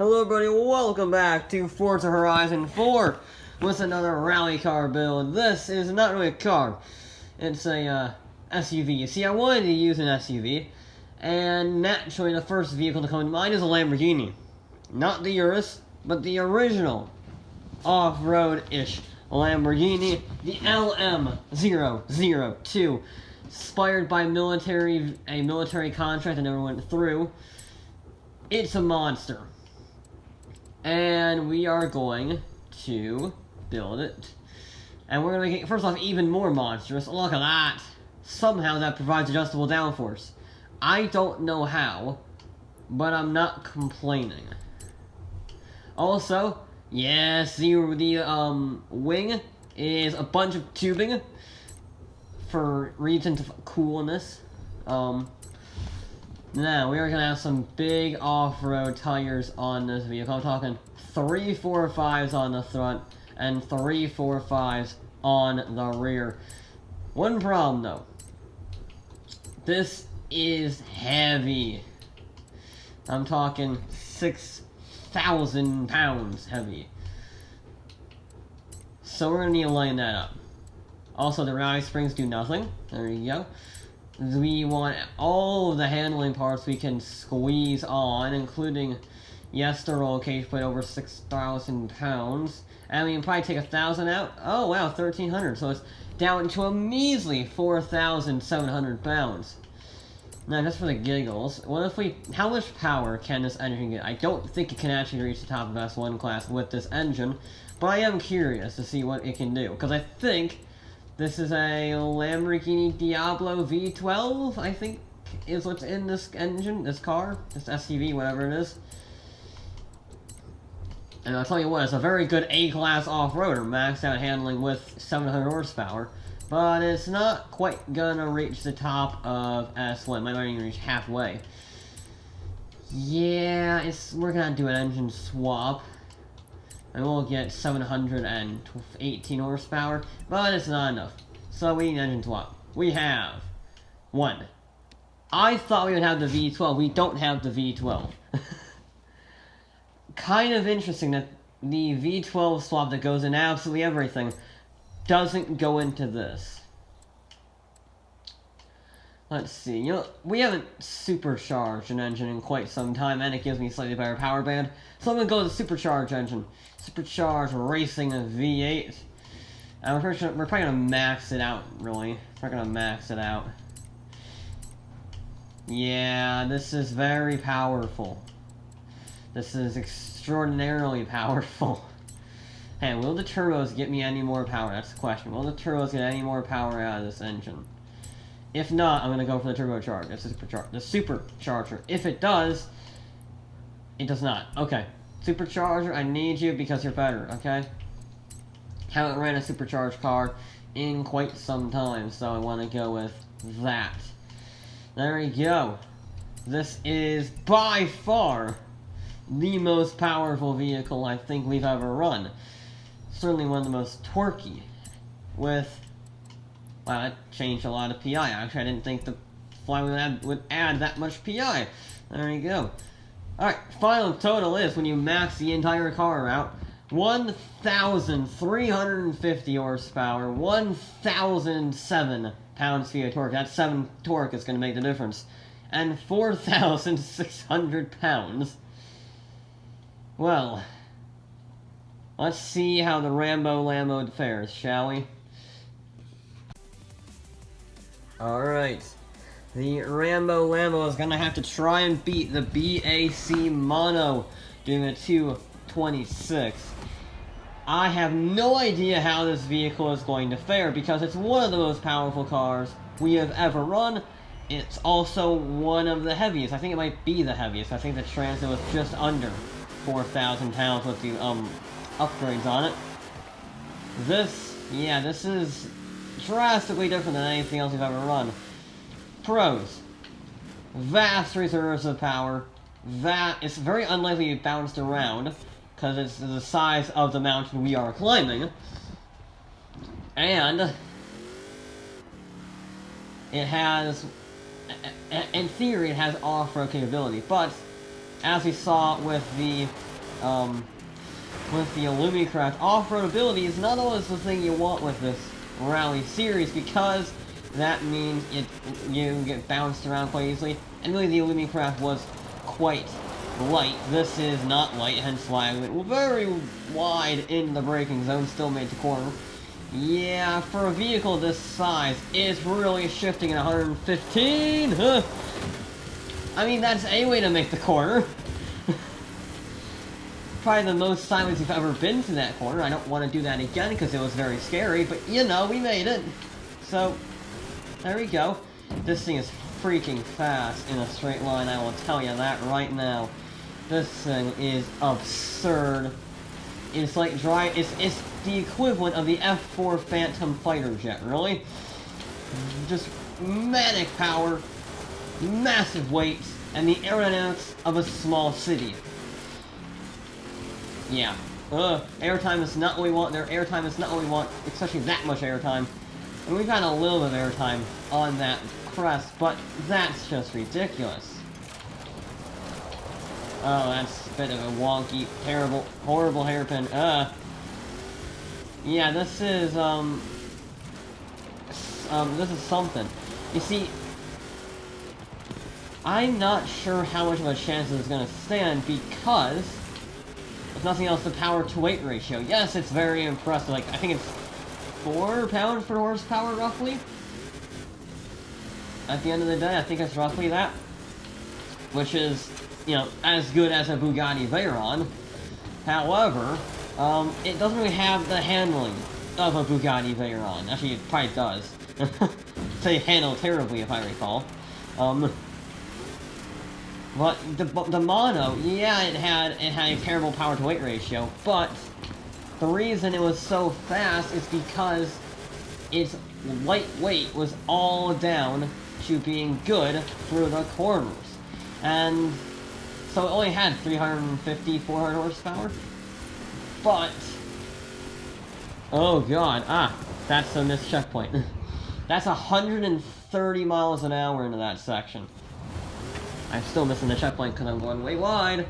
Hello everybody, welcome back to Forza Horizon 4 with another rally car build. This is not really a car, it's a SUV. You see, I wanted to use an SUV, and naturally the first vehicle to come to mind is a Lamborghini. Not the Urus, but the original off-road-ish Lamborghini, the LM002, inspired by a military contract that never went through. It's a monster. And we are going to build it. And we're going to make it, first off, even more monstrous. Look at that. Somehow that provides adjustable downforce. I don't know how, but I'm not complaining. Also, yes, the wing is a bunch of tubing for reasons of coolness. Now, we are going to have some big off-road tires on this vehicle. I'm talking 3 4.5s on the front and 3 4.5s on the rear. One problem, though. This is heavy. I'm talking 6,000 pounds heavy. So we're going to need to line that up. Also, the rally springs do nothing. There you go. We want all of the handling parts we can squeeze on, including, yes, the roll cage, but over 6,000 pounds. And we can probably take 1,000 out. Oh, wow, 1,300. So it's down to a measly 4,700 pounds. Now, just for the giggles, how much power can this engine get? I don't think it can actually reach the top of S1 class with this engine, but I am curious to see what it can do, because I think this is a Lamborghini Diablo V12, I think, is what's in this engine, this car, this SUV, whatever it is. And I'll tell you what, it's a very good A-class off-roader, maxed out handling with 700 horsepower, but it's not quite gonna reach the top of S1, might not even reach halfway. Yeah, we're gonna do an engine swap. And we'll get 718 horsepower, but it's not enough. So we need an engine swap. We have one. I thought we would have the V12. We don't have the V12. Kind of interesting that the V12 swap that goes in absolutely everything doesn't go into this. Let's see, we haven't supercharged an engine in quite some time, and it gives me slightly better power band. So I'm going to go with the supercharged engine. Supercharged racing V8. And we're probably going to max it out, really. We're going to max it out. Yeah, this is very powerful. This is extraordinarily powerful. Hey, will the turbos get me any more power? That's the question. Will the turbos get any more power out of this engine? If not, I'm going to go for the turbocharger. It's the supercharger. If it does, it does not. Okay. Supercharger, I need you because you're better, okay? Haven't ran a supercharged car in quite some time, so I want to go with that. There we go. This is by far the most powerful vehicle I think we've ever run. Certainly one of the most torquey, with... Wow, that changed a lot of PI. Actually, I didn't think the flywheel would add that much PI. There you go. Alright, final total is, when you max the entire car out, 1,350 horsepower, 1,007 pounds-feet of torque. That's 7 torque that's going to make the difference. And 4,600 pounds. Well, let's see how the RAMBO LAMBO fares, shall we? Alright, the RAMBO LAMBO is going to have to try and beat the BAC Mono doing a 226. I have no idea how this vehicle is going to fare because it's one of the most powerful cars we have ever run. It's also one of the heaviest. I think it might be the heaviest. I think the Transit was just under 4,000 pounds with the upgrades on it. This is drastically different than anything else we've ever run. Pros. Vast reserves of power. It's very unlikely to be bounced around, because it's the size of the mountain we are climbing. And it has, in theory, it has off-road capability, but as we saw with the with the Lumicraft, off-road ability is not always the thing you want with this rally series, because that means you get bounced around quite easily, and really the Lumicraft was quite light. This is not light, hence why I went very wide in the braking zone, still made the corner. Yeah, for a vehicle this size, it's really shifting at 115! Huh. I mean, that's a way to make the corner. Probably the most sideways you've ever been to that corner. I don't want to do that again because it was very scary, but you know, we made it. So, there we go. This thing is freaking fast in a straight line, I will tell you that right now. This thing is absurd. It's like it's the equivalent of the F4 Phantom fighter jet, really. Just manic power, massive weight, and the aerodynamics of a small city. Yeah. Airtime is not what we want there. Airtime is not what we want, especially that much airtime. And we've got a little bit of airtime on that crest, but that's just ridiculous. Oh, that's a bit of a wonky, terrible, horrible hairpin. Yeah, this is something. You see, I'm not sure how much of a chance this is gonna stand because, if nothing else, the power-to-weight ratio. Yes, it's very impressive. Like, I think it's 4 pounds per horsepower, roughly. At the end of the day, I think it's roughly that. Which is, you know, as good as a Bugatti Veyron. However, it doesn't really have the handling of a Bugatti Veyron. Actually, it probably does. They handle terribly, if I recall. But the mono, yeah, it had a terrible power-to-weight ratio, but the reason it was so fast is because its lightweight was all down to being good through the corners. And so it only had 350, 400 horsepower. But, oh god, that's a missed checkpoint. That's 130 miles an hour into that section. I'm still missing the checkpoint because I'm going way wide.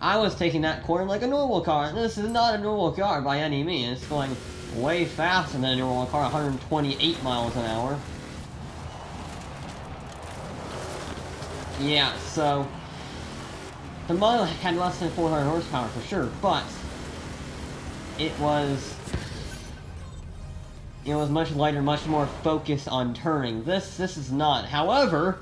I was taking that corner like a normal car, and this is not a normal car by any means. It's going way faster than a normal car, 128 miles an hour. Yeah, so the model had less than 400 horsepower for sure, but it was much lighter, much more focused on turning. This is not. However,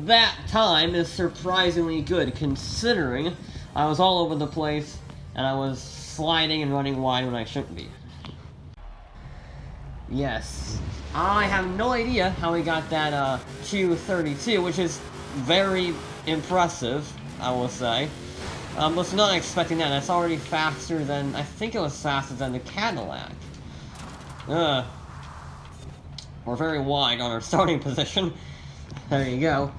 that time is surprisingly good, considering I was all over the place, and I was sliding and running wide when I shouldn't be. Yes, I have no idea how we got that 232, which is very impressive, I will say. Was not expecting that. That's already faster than, I think it was faster than the Cadillac. We're very wide on our starting position. There you go.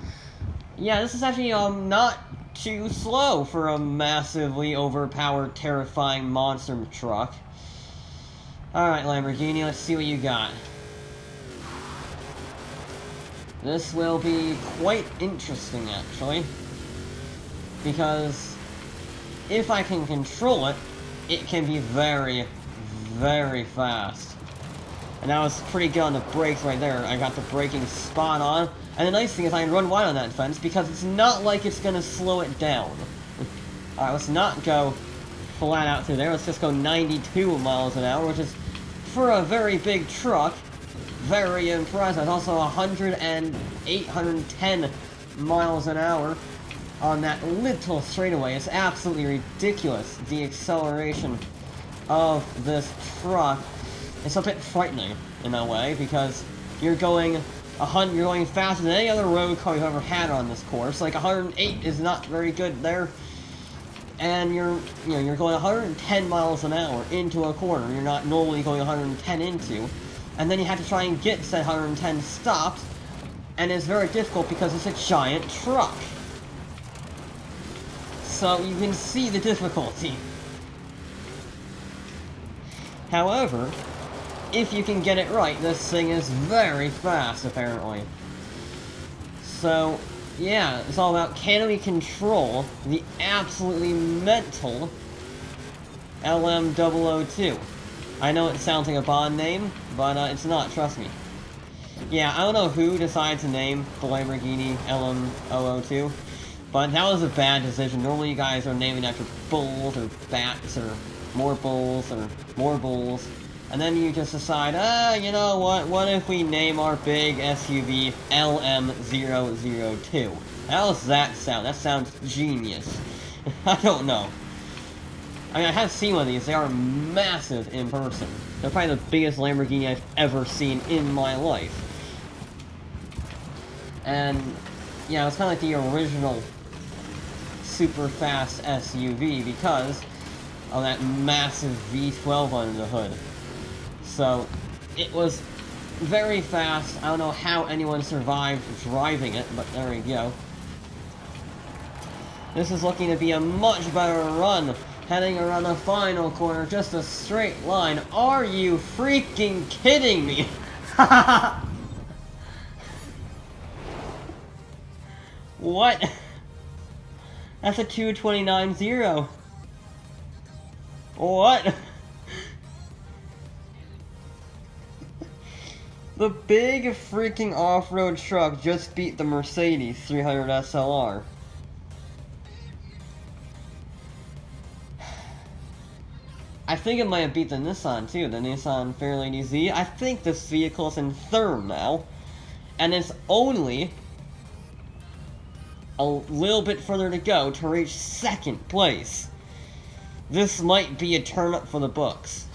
Yeah, this is actually not too slow for a massively overpowered, terrifying monster truck. Alright, Lamborghini, let's see what you got. This will be quite interesting, actually. Because if I can control it, it can be very, very fast. And I was pretty good on the brakes right there. I got the braking spot on. And the nice thing is I can run wide on that fence because it's not like it's going to slow it down. Alright, let's not go flat out through there. Let's just go 92 miles an hour, which is, for a very big truck, very impressive. It's also 108, 110 miles an hour on that little straightaway. It's absolutely ridiculous, the acceleration of this truck. It's a bit frightening in a way because you're going faster than any other road car you've ever had on this course. Like 108 is not very good there, and you're going 110 miles an hour into a corner. You're not normally going 110 into, and then you have to try and get said 110 stopped, and it's very difficult because it's a giant truck. So you can see the difficulty. However, if you can get it right, this thing is very fast, apparently. So, yeah, it's all about can we control the absolutely mental LM002. I know it sounds like a Bond name, but it's not, trust me. Yeah, I don't know who decided to name the Lamborghini LM002, but that was a bad decision. Normally you guys are naming after bulls or bats or more bulls or more bulls. And then you just decide, you know what if we name our big SUV LM002? How does that sound? That sounds genius. I don't know. I mean, I have seen one of these. They are massive in person. They're probably the biggest Lamborghini I've ever seen in my life. And, yeah, it's kind of like the original super fast SUV because of that massive V12 under the hood. So, it was very fast. I don't know how anyone survived driving it, but there we go. This is looking to be a much better run. Heading around the final corner, just a straight line. Are you freaking kidding me? What? That's a 229.0. What? The big freaking off-road truck just beat the Mercedes 300 SLR. I think it might have beat the Nissan too, the Nissan Fairlady Z. I think this vehicle is in third now, and it's only a little bit further to go to reach second place. This might be a turn up for the books.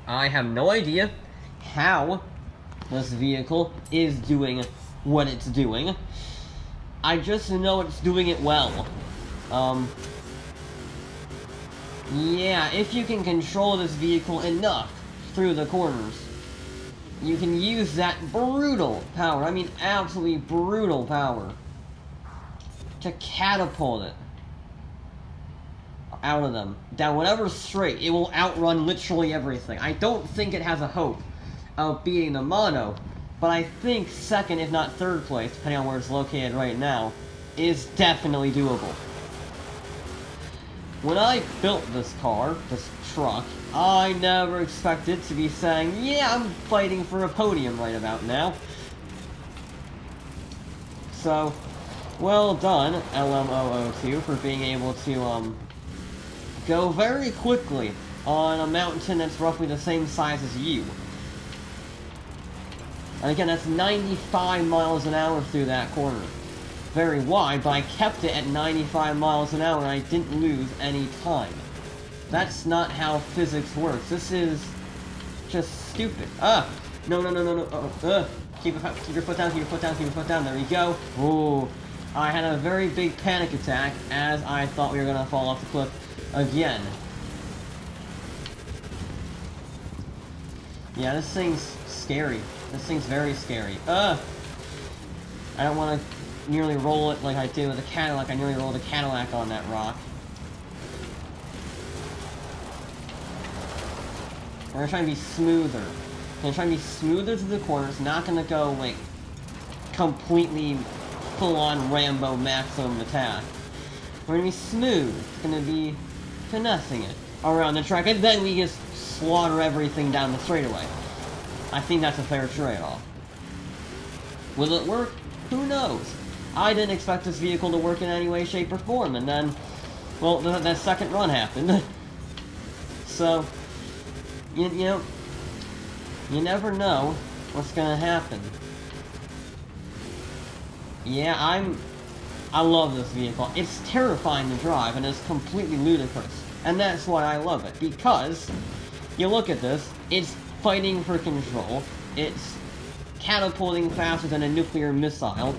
I have no idea how this vehicle is doing what it's doing. I just know it's doing it well. Yeah, if you can control this vehicle enough through the corners, you can use that brutal power, I mean absolutely brutal power, to catapult it out of them. Down whatever straight, it will outrun literally everything. I don't think it has a hope of beating the Mono, but I think second, if not third place, depending on where it's located right now, is definitely doable. When I built this car, this truck, I never expected to be saying, yeah, I'm fighting for a podium right about now. So, well done, LM002, for being able to, go very quickly on a mountain that's roughly the same size as you. And again, that's 95 miles an hour through that corner. Very wide, but I kept it at 95 miles an hour and I didn't lose any time. That's not how physics works. This is just stupid. No. Keep your foot down, keep your foot down, keep your foot down. There we go. Ooh. I had a very big panic attack as I thought we were gonna fall off the cliff again. Yeah, this thing's scary. This thing's very scary. I don't want to nearly roll it like I did with the Cadillac. I nearly rolled a Cadillac on that rock. We're gonna try and be smoother. We're gonna try and be smoother to the corners, not gonna go, like, completely full-on Rambo maximum attack. We're gonna be smooth. It's gonna be finessing it around the track, and then we just slaughter everything down the straightaway. I think that's a fair trade-off. Will it work? Who knows? I didn't expect this vehicle to work in any way, shape, or form, and then, well, that second run happened. So, you know, you never know what's gonna happen. Yeah, I love this vehicle. It's terrifying to drive, and it's completely ludicrous. And that's why I love it, because you look at this, it's fighting for control, it's catapulting faster than a nuclear missile,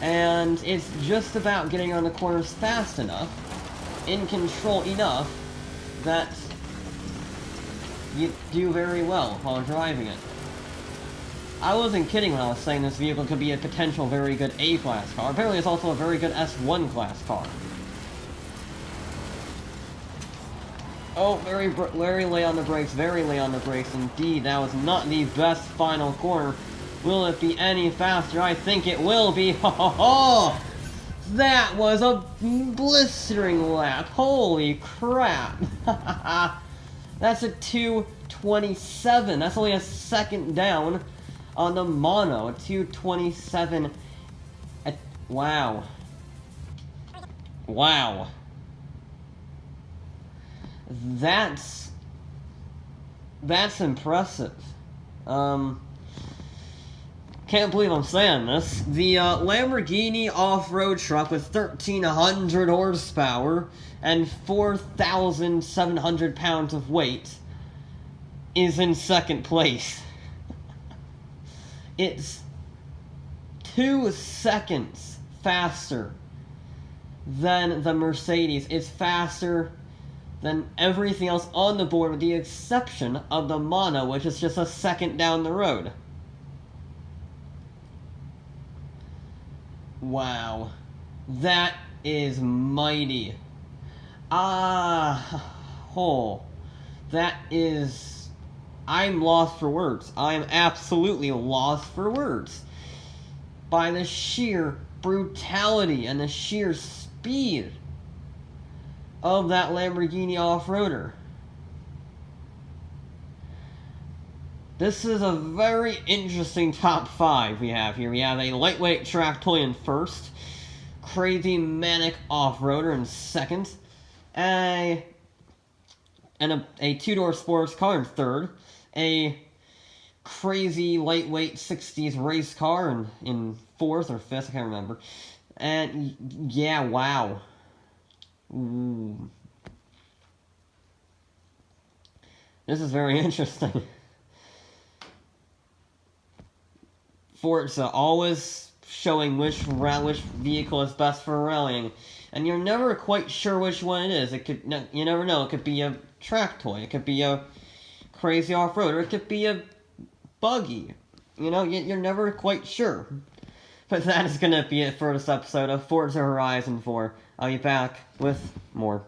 and it's just about getting on the corners fast enough, in control enough, that you do very well while driving it. I wasn't kidding when I was saying this vehicle could be a potential very good A-class car. Apparently it's also a very good S1 class car. Oh, very late on the brakes, very late on the brakes indeed. That was not the best final corner Will it be any faster? I think it will be. Ho ho ho! That was a blistering lap. Holy crap. That's a 2:27. That's only a second down on the mono. A 2:27. Wow. Wow. That's impressive. Can't believe I'm saying this. The Lamborghini off-road truck with 1,300 horsepower and 4,700 pounds of weight is in second place. It's 2 seconds faster than the Mercedes. It's faster than everything else on the board with the exception of the mono, which is just a second down the road. Wow. That is mighty. That is... I'm lost for words. I'm absolutely lost for words. By the sheer brutality and the sheer speed of that Lamborghini off-roader. This is a very interesting top 5 we have here. We have a lightweight track toy in first, crazy manic off-roader in second, and a two-door sports car in third, a crazy lightweight 60s race car in fourth or fifth, I can't remember. And yeah, wow. Ooh. This is very interesting. Forza always showing which vehicle is best for rallying, and you're never quite sure which one it is. You never know. It could be a track toy, it could be a crazy off-roader, it could be a buggy. You know, you're never quite sure. But that is gonna be it for this episode of Forza Horizon 4. I'll be back with more.